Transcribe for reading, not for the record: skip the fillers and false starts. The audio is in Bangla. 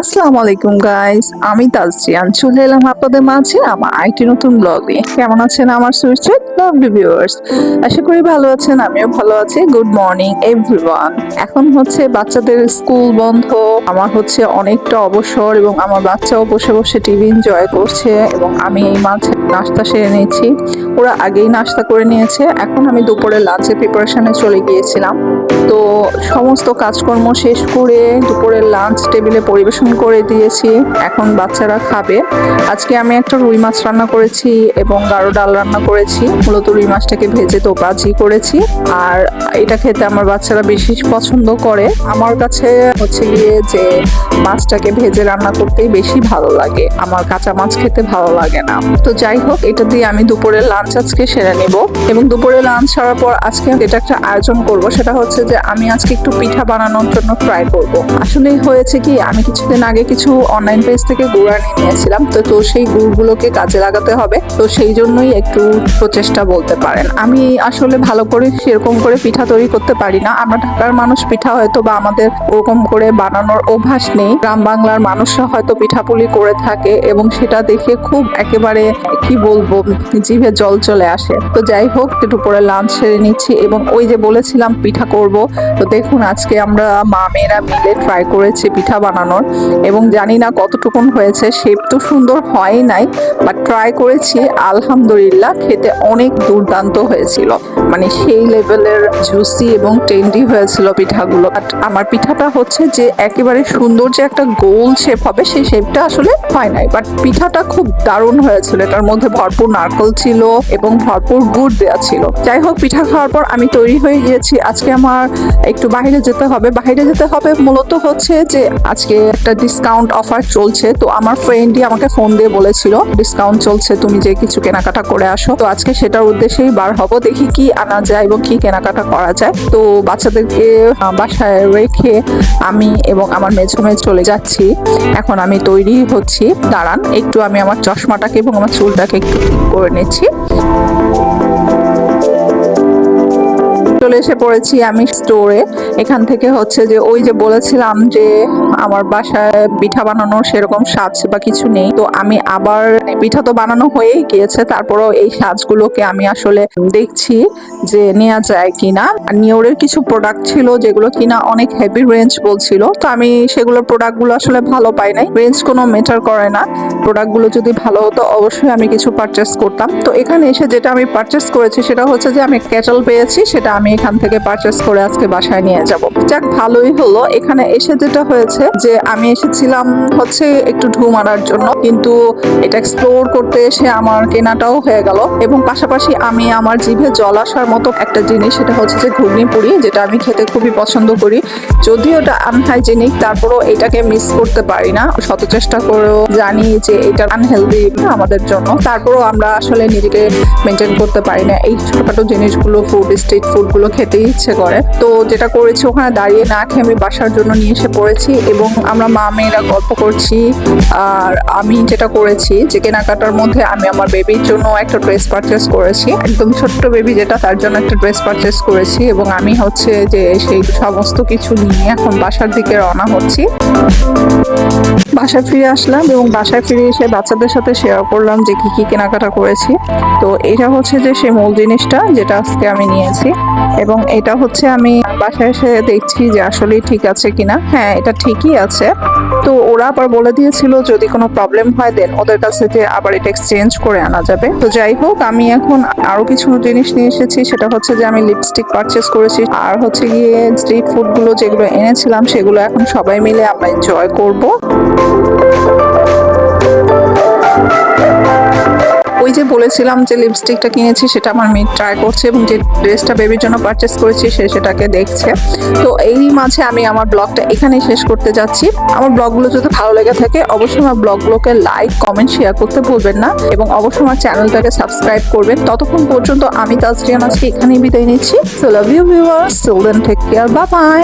আসসালামু আলাইকুম গাইস, আমি তাজরিয়ান চলে এলাম আপনাদের মাঝে আমার আইটি নতুন ব্লগে। কেমন আছেন আমার সুইট লাভলি ভিউয়ার্স? আশা করি ভালো আছেন, আমিও ভালো আছি। Good morning everyone. এখন হচ্ছে বাচ্চাদের স্কুল বন্ধ, আমার হচ্ছে অনেকটা অবসর এবং আমার বাচ্চাও বসে বসে টিভি এনজয় করছে এবং আমি এই মাঝে নাস্তা সেরে নিয়েছি। ওরা আগেই নাস্তা করে নিয়েছে, এখন আমি দুপুরে লাঞ্চের প্রিপারেশনে চলে গিয়েছিলাম। তো সমস্ত কাজকর্ম শেষ করে দুপুরের লাঞ্চ টেবিলে পরিবেশন করে দিয়েছি, এখন বাচ্চারা খাবে। আজকে আমি একটা রুই মাছ রান্না করেছি এবং গাঢ় ডাল রান্না করেছি। মূলত রুই মাছটাকে ভেজে তো ভাজি করেছি, আর এটা খেতে আমার বাচ্চারা বেশি পছন্দ করে। আমার কাছে হচ্ছে গিয়ে যে মাছটাকে ভেজে রান্না করতেই বেশি ভালো লাগে, আমার কাঁচা মাছ খেতে ভালো লাগে না। তো যাই হোক, এটা দিয়ে আমি দুপুরের লাঞ্চ আজকে সেরে নিব এবং দুপুরে লাঞ্চ সারার পর আজকে এটা একটা আয়োজন করব। সেটা হচ্ছে যে আমি আজকে একটু পিঠা বানানোর জন্য ট্রাই করব। আসলে হয়েছে কি, আমি কিছুদিন আগে কিছু অনলাইন পেজ থেকে গুড় আনিয়ে নিয়েছিলাম, তো সেই গুড়গুলোকে কাজে লাগাতে হবে। তো সেই জন্যই একটু প্রচেষ্টা বলতে পারেন। আমি আসলে ভালো করে সেরকম করে পিঠা তৈরি করতে পারি না। আমরা ঢাকার মানুষ, পিঠা হয়তো বা আমাদের ওরকম করে বানানোর অভ্যাস নেই। গ্রাম বাংলার মানুষরা হয়তো পিঠাপুলি করে থাকে এবং সেটা দেখে খুব একেবারে কি বলবো, জিভে জল চলে আসে। তো যাই হোক, একটু পরে লাঞ্চ সেরে নিচ্ছি এবং ওই যে বলেছিলাম পিঠা করব, তো দেখুন আজকে আমরা মা মেয়েরা মিলে ট্রাই করেছি পিঠা বানানোর এবং জানি না কতটুকুন হয়েছে। শেপ তো সুন্দর হয় নাই, বাট ট্রাই করেছি। আলহামদুলিল্লাহ, খেতে অনেক দুর্দান্ত হয়েছিল, মানে সেই লেভেলের জুসি এবং টেন্ডি হয়েছিল পিঠাগুলো। বাট আমার পিঠাটা হচ্ছে যে একেবারে সুন্দর যে একটা গোল শেপ হবে, সেই শেপটা আসলে হয় নাই। বাট পিঠাটা খুব দারুণ হয়েছিল, এটার মধ্যে ভরপুর নারকেল ছিল এবং ভরপুর গুড় দেওয়া ছিল। যাই হোক, পিঠা খাওয়ার পর আমি তৈরি হয়ে গিয়েছি। আজকে আমার একটু বাইরে যেতে হবে। মূলত হচ্ছে যে আজকে একটা ডিসকাউন্ট অফার চলছে। তো আমার ফ্রেন্ডই আমাকে ফোন দিয়ে বলেছিল ডিসকাউন্ট চলছে, তুমি যে কিছু কেনাকাটা করে আসো। তো আজকে সেটার উদ্দেশ্যেই বার হব, দেখি কি আনা যায় এবং কি কেনাকাটা করা যায়। তো বাচ্চাদেরকে বাসায় রেখে আমি এবং আমার মেঝো মেয়ে চলে যাচ্ছি। এখন আমি তৈরি হচ্ছি, দাঁড়ান একটু আমি আমার চশমাটাকে এবং আমার চুলটাকে একটু ঠিক করে নিচ্ছি। চলে এসে পড়েছি আমি স্টোরে। এখান থেকে হচ্ছে যে ওই যে বলেছিলাম যে আমার বাসায় পিঠা বানানোর সেরকম সাজ বা কিছু নেই, তো আমি আবার পিঠা তো বানানো হয়েই গিয়েছে, তারপরেও এই সাজগুলোকে আমি আসলে দেখছি যে নেওয়া যায় কিনা। নিওরের কিছু প্রোডাক্ট ছিল যেগুলো কিনা অনেক হেভি রেঞ্জ বলছিল, তো আমি সেগুলোর প্রোডাক্টগুলো আসলে ভালো পাই নাই। রেঞ্জ কোনো ম্যাটার করে না, প্রোডাক্টগুলো যদি ভালো হতো অবশ্যই আমি কিছু পারচেস করতাম। তো এখানে এসে যেটা আমি পারচেস করেছি সেটা হচ্ছে যে আমি কেটল পেয়েছি, সেটা আমি এখান থেকে পারচেস করে আজকে বাসায় নিয়ে যাব। যাক, ভালোই হলো। এখানে এসে যেটা হয়েছে যে আমি এসেছিলাম হচ্ছে একটু ঢু মারার জন্য, কিন্তু এটা এক্সপ্লোর করতে এসে আমার কেনাটাও হয়ে গেল এবং পাশাপাশি আমি আমার জিভে জল আসার মতো একটা জিনিস, সেটা হচ্ছে যে ঘুগনি পুরি, যেটা আমি খেতে খুবই পছন্দ করি। যদিও এটা আনহাইজেনিক, তারপরও এটাকে মিস করতে পারি না। শত চেষ্টা করেও জানি যে এটা আনহেলদি আমাদের জন্য, তারপরও আমরা আসলে নিজেকে মেনটেন করতে পারি না। এই ছোটখাটো জিনিসগুলো, স্ট্রিট ফুড গুলো খেতে ইচ্ছে করে। তো যেটা করেছি, ওখানে দাঁড়িয়ে না খেয়ে আমি বাসার জন্য নিয়ে এসে পড়েছি এবং আমরা মা মেয়েরা গল্প করছি। আর আমি যেটা করেছি যে কেনাকাটার মধ্যে আমি আমার বেবির জন্য একটা ড্রেস পারচেস করেছি, একদম ছোট্ট বেবি যেটা, তার জন্য একটা ড্রেস পারচেস করেছি এবং আমি হচ্ছে যে সেই সমস্ত কিছু নিয়ে এখন বাসার দিকে রওনা হচ্ছি। বাসায় ফিরে আসলাম এবং বাসায় ফিরে এসে বাচ্চাদের সাথে শেয়ার করলাম যে কি কি কেনাকাটা করেছি। তো এটা হচ্ছে যে সেই মূল জিনিসটা যেটা আজকে আমি নিয়েছি এবং এটা হচ্ছে আমি বাসায় এসে দেখছি যে আসলেই ঠিক আছে কিনা। হ্যাঁ, এটা ঠিকই আছে। তো ওরা আবার বলে দিয়েছিল যদি কোনো প্রবলেম হয় দেন ওদের কাছে যে আবার এটা এক্সচেঞ্জ করে আনা যাবে। তো যাই হোক, আমি এখন আরো কিছু জিনিস নিয়ে এসেছি, সেটা হচ্ছে যে আমি লিপস্টিক পারচেস করেছি আর হচ্ছে গিয়ে স্ট্রিট ফুড গুলো যেগুলো এনেছিলাম সেগুলো এখন সবাই মিলে আমরা এনজয় করব। ওই যে বলেছিলাম যে লিপস্টিকটা কিনেছি সেটা আমার মেয়ে ট্রাই করছে এবং যে ড্রেসটা বেবির জন্য পারচেস করেছি সেটাকে দেখছে। তো এই মাঝে আমি আমার ব্লগটা এখানেই শেষ করতে যাচ্ছি। আমার ব্লগগুলো যদি ভালো লেগে থাকে অবশ্যই আমার ব্লগগুলোকে লাইক, কমেন্ট, শেয়ার করতে ভুলবেন না এবং অবশ্যই আমার চ্যানেলটাকে সাবস্ক্রাইব করবেন। ততক্ষণ পর্যন্ত আমি তাজরিয়ান আজকে এখানেই বিদায় নিচ্ছি। So love you viewers, till then take care, bye by.